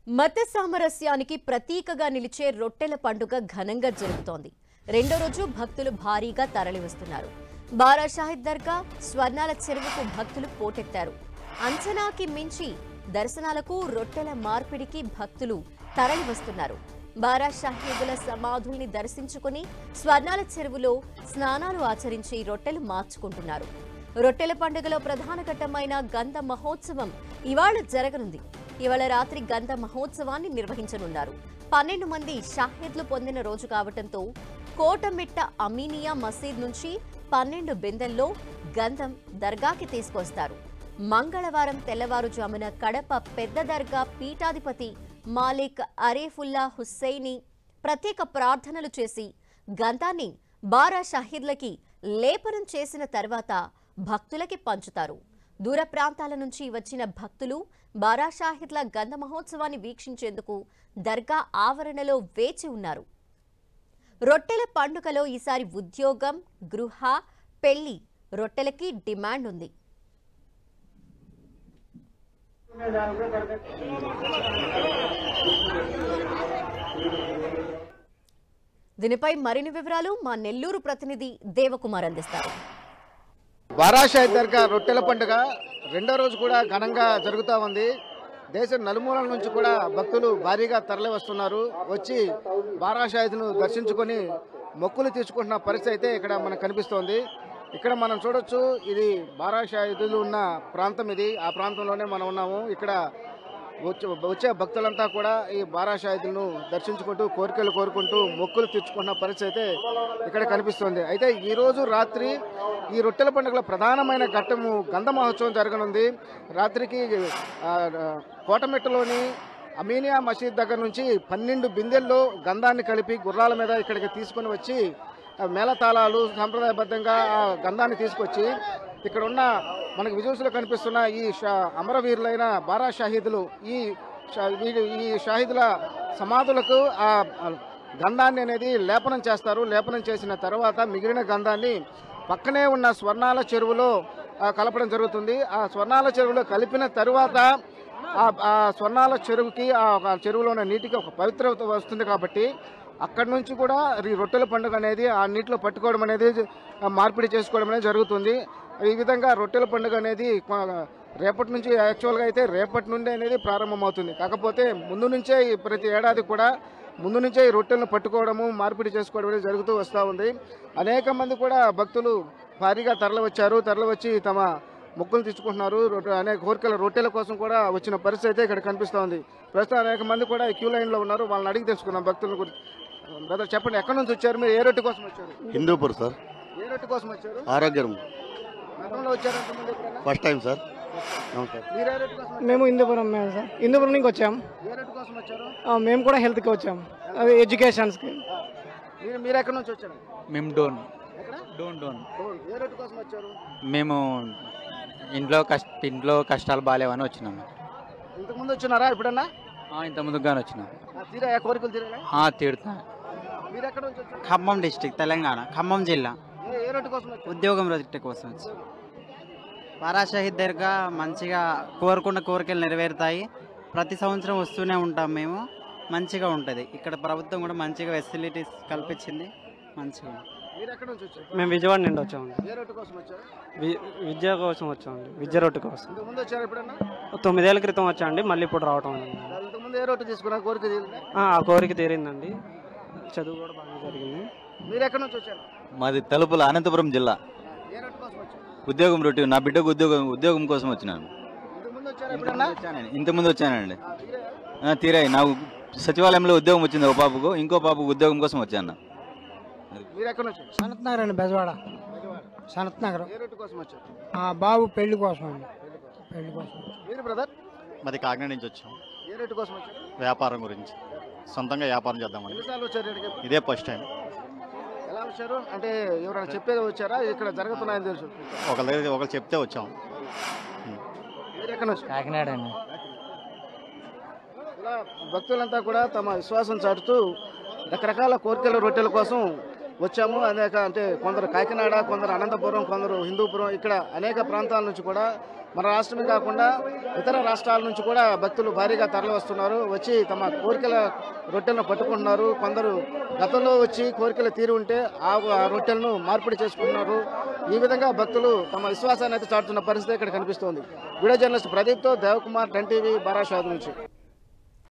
మత సామరస్యానికి ప్రతీకగా నిలిచే రొట్టెల పండుగ ఘనంగా జరుగుతోంది. రెండో రోజు భక్తులు భారీగా తరలివస్తున్నారు. బారా షాహిద్ దర్గా, స్వర్ణాల చెరువుకు భక్తులు పోటెత్తారు. అంచనాకి మించి దర్శనాలకు, రొట్టెల మార్పిడికి భక్తులు తరలివస్తున్నారు. బారా షాహిదుల సమాధుల్ని దర్శించుకుని స్వర్ణాల చెరువులో స్నానాలు ఆచరించి రొట్టెలు మార్చుకుంటున్నారు. రొట్టెల పండుగలో ప్రధాన ఘట్టమైన గంధ మహోత్సవం ఇవాళ జరగనుంది. ఇవాళ రాత్రి గంధ మహోత్సవాన్ని నిర్వహించనున్నారు. 12 మంది షాహిద్లు పొందిన రోజు కావడంతో కోటమిట్ట అమీనియా మసీద్ నుంచి 12 బిందెల్లో గంధం దర్గాకి తీసుకొస్తారు. మంగళవారం తెల్లవారుజామున కడప పెద్ద దర్గా పీఠాధిపతి మాలిక్ అరీఫుల్లా హుస్సైని ప్రత్యేక ప్రార్థనలు చేసి గంధాన్ని బారా షాహిద్లకి లేపనం చేసిన తర్వాత భక్తులకి పంచుతారు. దూర ప్రాంతాల నుంచి వచ్చిన భక్తులు బారా షాహిద్ల గంధ మహోత్సవాన్ని వీక్షించేందుకు దర్గా ఆవరణలో వేచి ఉన్నారు. రొట్టెల పండుగలో ఈసారి ఉద్యోగం, గృహ, పెళ్లి రొట్టెలకి డిమాండ్ ఉంది. దీనిపై మరిన్ని వివరాలు మా నెల్లూరు ప్రతినిధి దేవకుమార్ అందిస్తారు. బారా షాహిద్ దర్గా రొట్టెల పండుగ రెండో రోజు కూడా ఘనంగా జరుగుతూ ఉంది. దేశం నలుమూలల నుంచి కూడా భక్తులు భారీగా తరలి వస్తున్నారు. వచ్చి బారా షాహిద్ను దర్శించుకొని మొక్కులు తీసుకుంటున్న పరిస్థితి అయితే ఇక్కడ మనకు కనిపిస్తోంది. ఇక్కడ మనం చూడొచ్చు, ఇది బారా షాహిదులు ఉన్న ప్రాంతం. ఇది ఆ ప్రాంతంలోనే మనం ఉన్నాము. ఇక్కడ వచ్చే భక్తులంతా కూడా ఈ బారా షాహిదులను దర్శించుకుంటూ కోరికలు కోరుకుంటూ మొక్కులు తీర్చుకుంటున్న పరిస్థితి అయితే ఇక్కడ కనిపిస్తోంది. అయితే ఈ రోజు రాత్రి ఈ రొట్టెల పండుగలో ప్రధానమైన ఘట్టము గంధ మహోత్సవం జరగనుంది. రాత్రికి కోటమిట్టలోని అమీనియా మసీద్ దగ్గర నుంచి 12 బిందెల్లో గంధాన్ని కలిపి గుర్రాల మీద ఇక్కడికి తీసుకుని వచ్చి మేళతాళాలు సాంప్రదాయబద్ధంగా ఆ గంధాన్ని తీసుకొచ్చి ఇక్కడ ఉన్న మనకు విజువల్స్లో కనిపిస్తున్న ఈ అమరవీరులైన బారా షాహిదులు ఈ షాహిదుల సమాధులకు ఆ గంధాన్ని అనేది లేపనం చేస్తారు. లేపనం చేసిన తర్వాత మిగిలిన గంధాన్ని పక్కనే ఉన్న స్వర్ణాల చెరువులో కలపడం జరుగుతుంది. ఆ స్వర్ణాల చెరువులో కలిపిన తరువాత ఆ స్వర్ణాల చెరువుకి ఆ చెరువులో ఉన్న నీటికి ఒక పవిత్రత వస్తుంది. కాబట్టి అక్కడి నుంచి కూడా ఈ రొట్టెల పండుగ అనేది ఆ నీటిలో పట్టుకోవడం అనేది, మార్పిడి చేసుకోవడం అనేది జరుగుతుంది. ఈ విధంగా రొట్టెల పండుగ అనేది రేపటి నుంచి, యాక్చువల్గా అయితే రేపటి నుండి అనేది ప్రారంభమవుతుంది. కాకపోతే ముందు నుంచే ప్రతి ఏడాది కూడా ముందు నుంచే ఈ రొట్టెలను పట్టుకోవడము, మార్పిడి చేసుకోవడం అనేది జరుగుతూ వస్తూ ఉంది. అనేక మంది కూడా భక్తులు భారీగా తరలివచ్చి తమ మొక్కులు తెచ్చుకుంటున్నారు. అనేక కోరికల రొట్టెల కోసం కూడా వచ్చిన పరిస్థితి అయితే ఇక్కడ కనిపిస్తూ ఉంది. ప్రస్తుతం అనేక మంది కూడా క్యూ లైన్లో ఉన్నారు. వాళ్ళని అడిగి తెలుసుకున్నాం భక్తుల గురించి. బ్రదర్ చెప్పండి, ఎక్కడి నుంచి వచ్చారు మీరు? ఏ రొట్టె కోసం వచ్చారు? హిందూపూర్ సార్. ఏ రొట్టె కోసం వచ్చారు? ఆరోగ్యం. గతంలో వచ్చారు? First time sir. మీరు ఏ రొట్టె కోసం? మేము హిందూపురం సార్. హిందూపురం నుంచి వచ్చాము. ఏ రొట్టె కోసం వచ్చారు? మేము కూడా హెల్త్కి వచ్చాము, అది ఎడ్యుకేషన్స్కి. మీరు ఎక్కడి నుంచి వచ్చారు? మేము డోన్. ఏ రొట్టె కోసం వచ్చారు? మేము ఇంట్లో కష్టాలు బాగాలేవని వచ్చినాము. ఇంతకుముందు వచ్చినారా ఎప్పుడన్నా? ఇంత ముందుగానే వచ్చినాము. తీరా కోరికలు తీరా? తీరుతా. మీరు ఎక్కడ నుంచి వచ్చారు? ఖమ్మం డిస్టిక్, తెలంగాణ, ఖమ్మం జిల్లా. ఏ రొట్టె కోసం వచ్చారు? ఉద్యోగం రొట్టె కోసం వచ్చి. బారా షాహిద్ దర్గా మంచిగా కోరుకున్న కోరికలు నెరవేరుతాయి. ప్రతి సంవత్సరం వస్తూనే ఉంటాం మేము. మంచిగా ఉంటుంది ఇక్కడ. ప్రభుత్వం కూడా మంచిగా ఫెసిలిటీస్ కల్పించింది. మంచిగా. మీరు ఎక్కడ నుంచి వచ్చారు? మేము విజయవాడ నుండి వచ్చామండి. ఏ రొట్టె కోసం వచ్చారు? విద్య కోసం వచ్చామండి, విద్య రొట్టె కోసం. ఇంతకుముందు వచ్చారు ఎప్పుడన్నా? 9 ఏళ్ల క్రితం వచ్చామండి, మళ్ళీ ఇప్పుడు రావటం. ఇంతకుముందు ఏ రొట్టె తీసుకున్నా కోరిక తీరిందా? ఆ కోరిక తీరిందండి. చదువు కూడా బాగా జరిగింది. మీరు ఎక్కడ నుంచి వచ్చారు? మాది తలుపుల అనంతపురం జిల్లా. ఏ రొట్టె కోసం వచ్చారు? ఉద్యోగం రొట్టె, నా బిడ్డకు ఉద్యోగం కోసం వచ్చినాను. ఇంతకుముందు వచ్చారు ఎప్పుడన్నా? ఇంతకుముందు వచ్చానండి. తీరాయి. నాకు సచివాలయంలో ఉద్యోగం వచ్చింది. ఒక పాపకు, ఇంకో పాపకు ఉద్యోగం కోసం వచ్చాను. మీరు ఎక్కడ నుంచి? సనత్ నగర్ అండి, బెజవాడ సనత్ నగర్. ఏ రొట్టె కోసం వచ్చారు? బాబు పెళ్లి కోసం అండి, పెళ్లి కోసం. మీరు బ్రదర్? మాది కాకినాడ నుంచి వచ్చాం. ఏ రొట్టె కోసం వచ్చారు? వ్యాపారం గురించి, సొంతంగా వ్యాపారం చేద్దామని. ఎన్నిసార్లు వచ్చారు ఇక్కడికి? ఇదే ఫస్ట్ టైం. ఎలా వచ్చారు? అంటే ఎవరైనా చెప్పేది వచ్చారా? ఇక్కడ జరుగుతున్నాయని తెలుసు? ఒకరు చెప్తే వచ్చాం. మీరు ఎక్కడ నుంచి? కాకినాడ అండి. ఇలా భక్తులంతా కూడా తమ విశ్వాసం చాటుతూ రకరకాల కోరికల రొట్టెల కోసం వచ్చాము. అనేక అంటే కొందరు కాకినాడ, కొందరు అనంతపురం, కొందరు హిందూపురం, ఇక్కడ అనేక ప్రాంతాల నుంచి కూడా మన రాష్ట్రమే కాకుండా ఇతర రాష్ట్రాల నుంచి కూడా భక్తులు భారీగా తరలి వస్తున్నారు. వచ్చి తమ కోరికల రొట్టెలను పట్టుకుంటున్నారు. కొందరు గతంలో వచ్చి కోరికలు తీరి ఉంటే ఆ రొట్టెలను మార్పిడి చేసుకుంటున్నారు. ఈ విధంగా భక్తులు తమ విశ్వాసాన్ని అయితే చాటుతున్న పరిస్థితి ఇక్కడ కనిపిస్తోంది. వీడియో జర్నలిస్ట్ ప్రదీప్తో దేవకుమార్, 10 టీవీ, బారాషాద్ నుంచి.